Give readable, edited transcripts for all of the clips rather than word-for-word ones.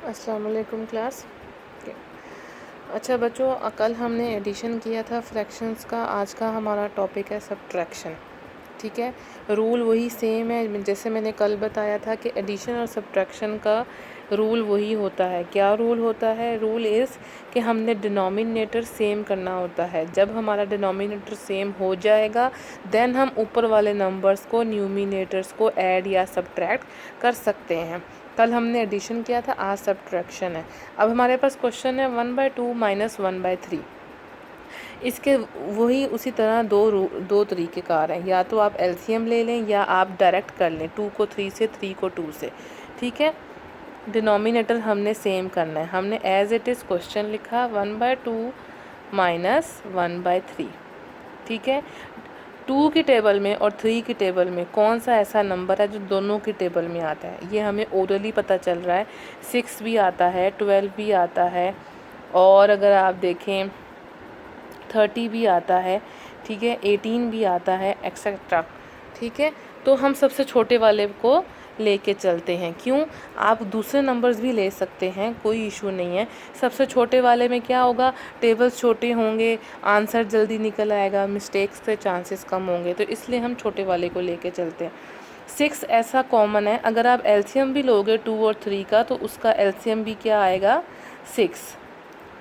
अस्सलाम वालेकुम क्लास। अच्छा बच्चों, कल हमने एडिशन किया था फ्रैक्शंस का। आज का हमारा टॉपिक है सब्ट्रैक्शन। ठीक है, रूल वही सेम है जैसे मैंने कल बताया था कि एडिशन और सब्ट्रैक्शन का रूल वही होता है। क्या रूल होता है? रूल इज़ कि हमने डिनोमिनेटर सेम करना होता है। जब हमारा डिनोमिनेटर सेम हो जाएगा देन हम ऊपर वाले नंबर्स को, न्यूमिनेटर्स को ऐड या सब्ट्रैक्ट कर सकते हैं। कल हमने एडिशन किया था, आज सब्ट्रैक्शन है। अब हमारे पास क्वेश्चन है 1/2 - 1/3। इसके वही उसी तरह दो तरीक़ेकार हैं। या तो आप एलसीएम ले लें या आप डायरेक्ट कर लें, 2 को 3 से, 3 को 2 से। ठीक है, डिनोमिनेटर हमने सेम करना है। हमने एज इट इज़ क्वेश्चन लिखा 1/2 - 1/3। ठीक है, 2 की टेबल में और 3 की टेबल में कौन सा ऐसा नंबर है जो दोनों की टेबल में आता है, ये हमें ओरली पता चल रहा है। 6 भी आता है, 12 भी आता है, और अगर आप देखें 30 भी आता है। ठीक है, 18 भी आता है, एक्सेट्रा। ठीक है, तो हम सबसे छोटे वाले को लेके चलते हैं। क्यों? आप दूसरे नंबर्स भी ले सकते हैं, कोई इशू नहीं है। सबसे छोटे वाले में क्या होगा, टेबल्स छोटे होंगे, आंसर जल्दी निकल आएगा, मिस्टेक्स के चांसेस कम होंगे, तो इसलिए हम छोटे वाले को लेके चलते हैं। 6 ऐसा कॉमन है, अगर आप एलसीएम भी लोगे 2 और 3 का तो उसका एलसीएम भी क्या आएगा, 6।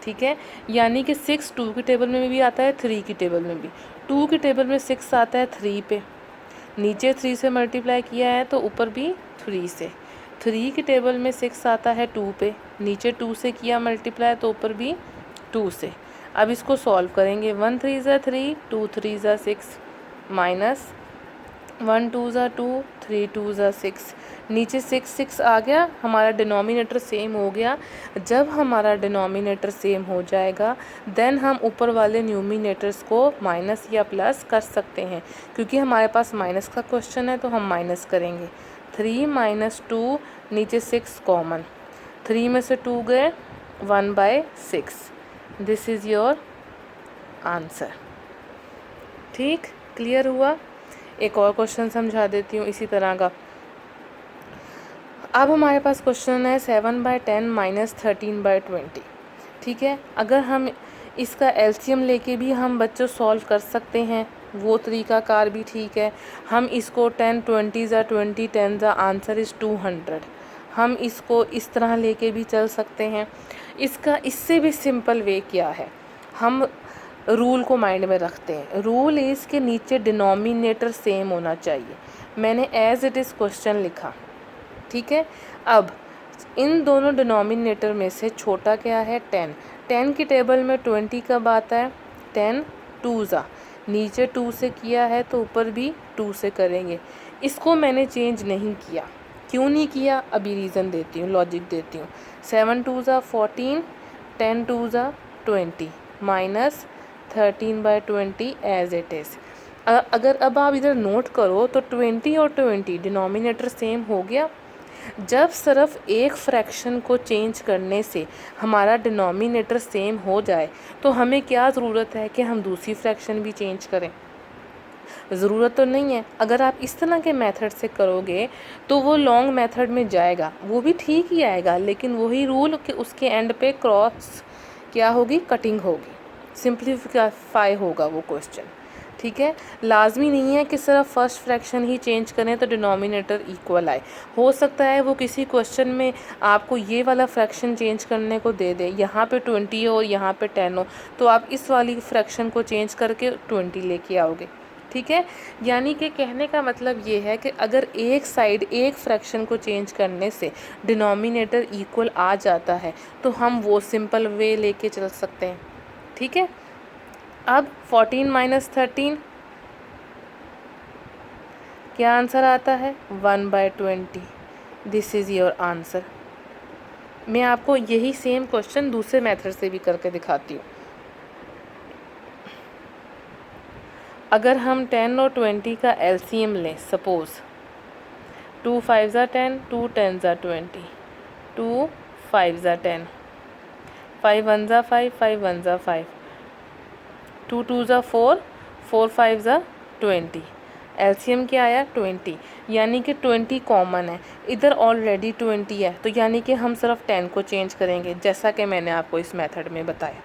ठीक है, यानी कि 6 2 की टेबल में भी आता है, 3 की टेबल में भी। 2 की टेबल में 6 आता है 3 पे, नीचे 3 से मल्टीप्लाई किया है तो ऊपर भी 3 से। 3 की टेबल में 6 आता है 2 पे, नीचे 2 से किया मल्टीप्लाई तो ऊपर भी 2 से। अब इसको सॉल्व करेंगे, 1 3 ज़ा 3, 2 3 ज़ा 6, माइनस 1 2 ज़ा 2, 3 2 ज़ा 6। नीचे 6 6 आ गया, हमारा डिनोमिनेटर सेम हो गया। जब हमारा डिनोमिनेटर सेम हो जाएगा देन हम ऊपर वाले न्यूमिनेटर्स को माइनस या प्लस कर सकते हैं। क्योंकि हमारे पास माइनस का क्वेश्चन है तो हम माइनस करेंगे। 3 - 2, नीचे 6 कॉमन, 3 में से 2 गए, 1/6। This is your answer. ठीक, क्लियर हुआ? एक और क्वेश्चन समझा देती हूँ इसी तरह का। अब हमारे पास क्वेश्चन है 7/10 - 13/20। ठीक है, अगर हम इसका एलसीएम लेके भी हम बच्चों सॉल्व कर सकते हैं, वो तरीक़ाकार भी ठीक है। हम इसको 10 20 ज़ा 20, 10 ज़ा आंसर इज़ 200। हम इसको इस तरह लेके भी चल सकते हैं। इसका इससे भी सिंपल वे क्या है, हम रूल को माइंड में रखते हैं। रूल इज़ के नीचे डिनोमिनेटर सेम होना चाहिए। मैंने एज इट इज़ क्वेश्चन लिखा। ठीक है, अब इन दोनों डिनोमिनेटर में से छोटा क्या है, 10। 10 की टेबल में 20 कब आता है, 10 2 ज़ा, नीचे 2 से किया है तो ऊपर भी 2 से करेंगे। इसको मैंने चेंज नहीं किया। क्यों नहीं किया, अभी रीज़न देती हूँ, लॉजिक देती हूँ। 7 2 ज़ा 14, 10 2 ज़ा 20, माइनस 13/20 एज इट इज़। अगर अब आप इधर नोट करो तो 20 और 20 डिनोमिनेटर सेम हो गया। जब सिर्फ एक फ्रैक्शन को चेंज करने से हमारा डिनोमिनेटर सेम हो जाए तो हमें क्या ज़रूरत है कि हम दूसरी फ्रैक्शन भी चेंज करें? ज़रूरत तो नहीं है। अगर आप इस तरह के मेथड से करोगे तो वो लॉन्ग मेथड में जाएगा, वो भी ठीक ही आएगा, लेकिन वही रूल कि उसके एंड पे क्रॉस क्या होगी, कटिंग होगी, सिंप्लीफाई होगा वो क्वेश्चन। ठीक है, लाजमी नहीं है कि सिर्फ फर्स्ट फ्रैक्शन ही चेंज करें तो डिनोमिनेटर इक्वल आए। हो सकता है वो किसी क्वेश्चन में आपको ये वाला फ्रैक्शन चेंज करने को दे दे, यहाँ पे 20 हो और यहाँ पे 10 हो, तो आप इस वाली फ्रैक्शन को चेंज करके 20 लेके आओगे। ठीक है, यानी कि कहने का मतलब ये है कि अगर एक साइड एक फ्रैक्शन को चेंज करने से डिनोमिनेटर इक्वल आ जाता है तो हम वो सिंपल वे लेके चल सकते हैं। ठीक है, अब 14 - 13 क्या आंसर आता है, 1/20। This is your answer. मैं आपको यही सेम क्वेश्चन दूसरे मेथड से भी करके दिखाती हूँ। अगर हम 10 और 20 का एलसीएम लें, सपोज़ 2 5 ज़ा 10, 2 10 ज़ा 20, 2 5 ज़ा 10, 5 1 ज़ा 5, 5 1 ज़ा 5, 2 2 ज़ा 4, 4 5 ज़ा 20, एलसीएम क्या आया 20, यानी कि 20 कॉमन है, इधर ऑलरेडी 20 है, तो यानी कि हम सिर्फ 10 को चेंज करेंगे, जैसा कि मैंने आपको इस मेथड में बताया।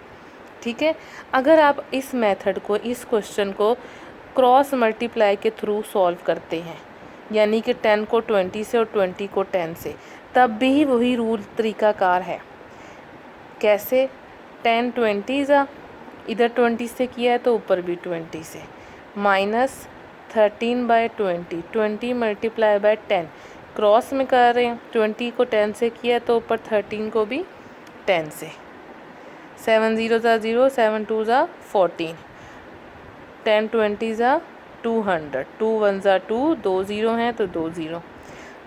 ठीक है, अगर आप इस मेथड को, इस क्वेश्चन को क्रॉस मल्टीप्लाई के थ्रू सॉल्व करते हैं, यानी कि 10 को 20 से और 20 को 10 से, तब भी वही रूल तरीकाकार है। कैसे? 10 20 ज़ा, इधर 20 से किया है तो ऊपर भी 20 से, माइनस 13/20, 20 मल्टीप्लाई बाय 10, क्रॉस में कर रहे हैं, 20 को 10 से किया तो ऊपर 13 को भी 10 से, 7 0 ज़ा 0, 7 2 ज़ा 14, 10 20 ज़ा 200, 2 1 ज़ा 2, 2 0 हैं तो 2 0,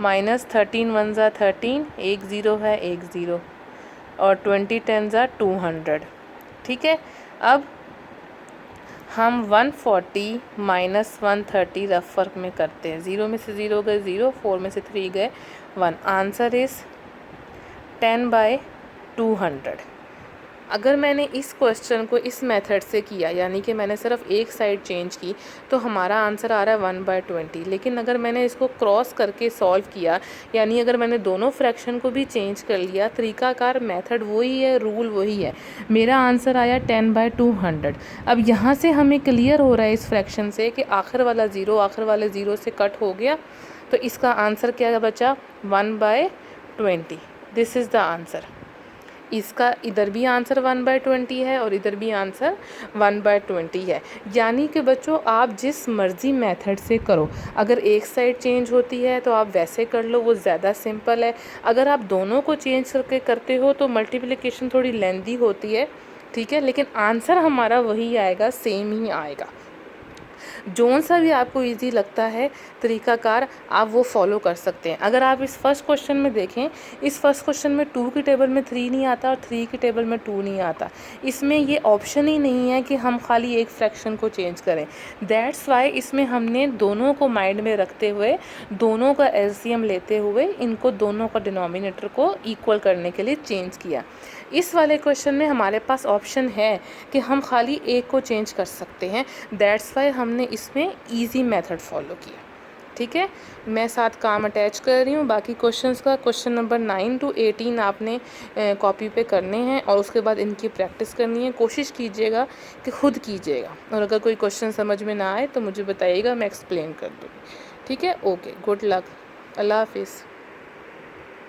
माइनस 13 1 ज़ा 13, 1 0 है 1 0, और 20 10 ज़ा 200। ठीक है, अब हम 140 माइनस 130 रफ वर्क में करते हैं, 0 में से 0 गए 0, 4 में से 3 गए 1, आंसर इज़ 10/200। अगर मैंने इस क्वेश्चन को इस मेथड से किया, यानी कि मैंने सिर्फ एक साइड चेंज की, तो हमारा आंसर आ रहा है 1/20। लेकिन अगर मैंने इसको क्रॉस करके सॉल्व किया, यानी अगर मैंने दोनों फ्रैक्शन को भी चेंज कर लिया, तरीकाकार मेथड वही है, रूल वही है, मेरा आंसर आया 10/200। अब यहाँ से हमें क्लियर हो रहा है इस फ्रैक्शन से कि आखिर वाला ज़ीरो आखिर वाले ज़ीरो से कट हो गया, तो इसका आंसर क्या बचा? 1/20। This is the answer. इसका इधर भी आंसर 1/20 है और इधर भी आंसर 1/20 है। यानी कि बच्चों, आप जिस मर्ज़ी मेथड से करो, अगर एक साइड चेंज होती है तो आप वैसे कर लो, वो ज़्यादा सिंपल है। अगर आप दोनों को चेंज करके करते हो तो मल्टीप्लिकेशन थोड़ी लेंदी होती है, ठीक है, लेकिन आंसर हमारा वही आएगा, सेम ही आएगा। जोन सा भी आपको इजी लगता है तरीकाकार, आप वो फॉलो कर सकते हैं। अगर आप इस फर्स्ट क्वेश्चन में देखें, इस फर्स्ट क्वेश्चन में 2 की टेबल में 3 नहीं आता और 3 की टेबल में 2 नहीं आता। इसमें ये ऑप्शन ही नहीं है कि हम खाली एक फ्रैक्शन को चेंज करें। दैट्स वाई इसमें हमने दोनों को माइंड में रखते हुए, दोनों का एलसीएम लेते हुए, इनको दोनों का डिनोमिनेटर को इक्वल करने के लिए चेंज किया। इस वाले क्वेश्चन में हमारे पास ऑप्शन है कि हम खाली एक को चेंज कर सकते हैं। दैट्स वाई हमने इसमें इजी मेथड फॉलो किया। ठीक है, मैं साथ काम अटैच कर रही हूँ। बाकी क्वेश्चंस का क्वेश्चन नंबर 9 to 18 आपने कॉपी पे करने हैं और उसके बाद इनकी प्रैक्टिस करनी है। कोशिश कीजिएगा कि खुद कीजिएगा, और अगर कोई क्वेश्चन समझ में ना आए तो मुझे बताइएगा, मैं एक्सप्लेन कर दूँगी। ठीक है, ओके, गुड लक, अल्लाह हाफिज़।